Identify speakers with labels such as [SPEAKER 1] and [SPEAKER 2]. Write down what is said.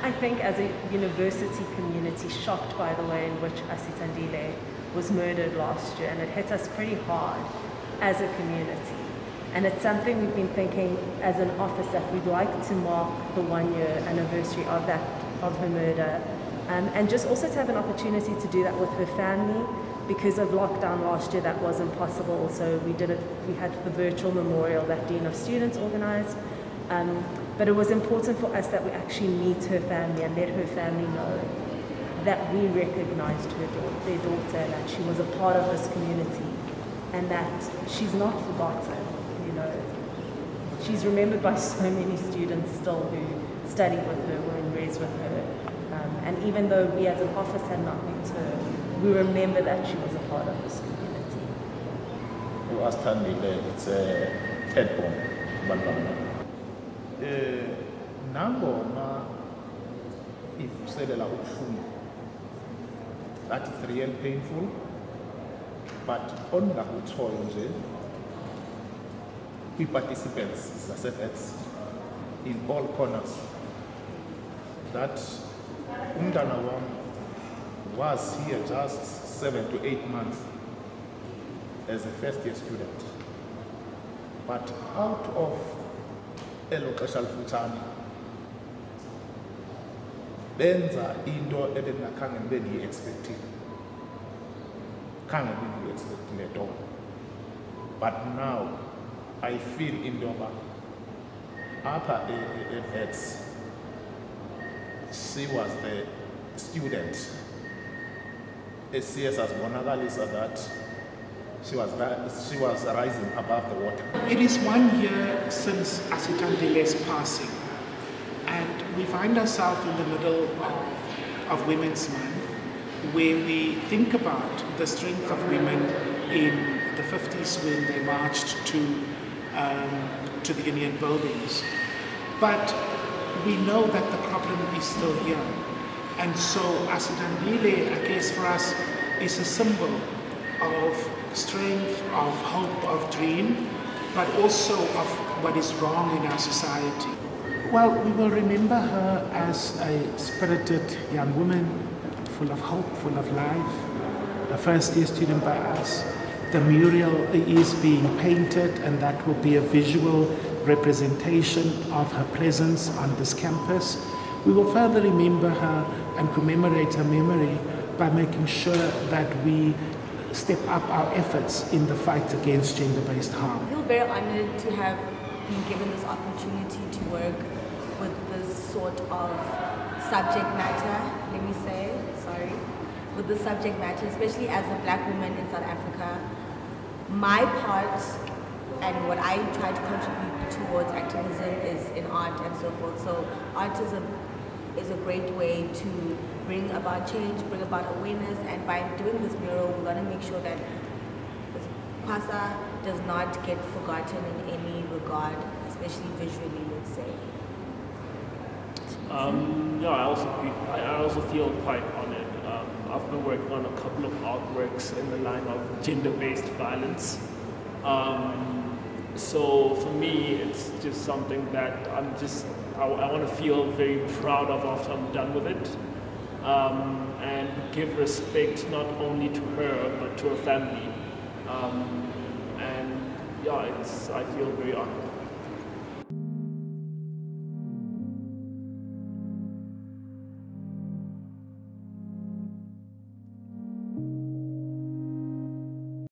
[SPEAKER 1] I think as a university community shocked by the way in which Asithandile was murdered last year, and it hit us pretty hard as a community. And it's something we've been thinking as an office that we'd like to mark the 1-year anniversary of her murder, and just also to have an opportunity to do that with her family. Because of lockdown last year, that wasn't possible, so we had the virtual memorial that Dean of Students organized. But it was important for us that we actually meet her family and let her family know that we recognized their daughter, and that she was a part of this community, and that she's not forgotten. She's remembered by so many students still who studied with her, were in res with her. And even though we as an office had not met her, we remember that she was a part of this community.
[SPEAKER 2] Asithandile, it's a headbone. Nangona ivuselela ubuhlungu, that is real painful, but ongakutshoyo nje kwi-participants zase-Wits in all corners that umntana wam was here just 7 to 8 months as a first-year student, but out of elo xesha lifutshane benza into ebendingakhange ndibe ndiyi-expectile, khange ndiyi-expectile at all. But now I feel into yoba apha e-Wits she was the student esiye sazibonakalisa that she was rising above the water.
[SPEAKER 3] It is 1 year since Asithandile's passing, and we find ourselves in the middle of Women's Month, where we think about the strength of women in the 50s when they marched to the Union buildings. But we know that the problem is still here. And so Asithandile, I guess for us, is a symbol of strength, of hope, of dream, but also of what is wrong in our society. Well, we will remember her as a spirited young woman, full of hope, full of life, a first-year student by us. The mural is being painted, and that will be a visual representation of her presence on this campus. We will further remember her and commemorate her memory by making sure that we step up our efforts in the fight against gender-based harm.
[SPEAKER 4] I feel very honored to have been given this opportunity to work with this sort of subject matter, with the subject matter, especially as a Black woman in South Africa. My part and what I try to contribute towards activism is in art and so forth. So art is a great way to bring about change, bring about awareness, and by doing this mural, we're going to make sure that Kwasa does not get forgotten in any regard, especially visually, let's say.
[SPEAKER 5] Yeah, I also feel quite honored. I've been working on a couple of artworks in the line of gender-based violence. So for me, it's just something that I want to feel very proud of after I'm done with it. And give respect not only to her, but to her family. And yeah, I feel very honored.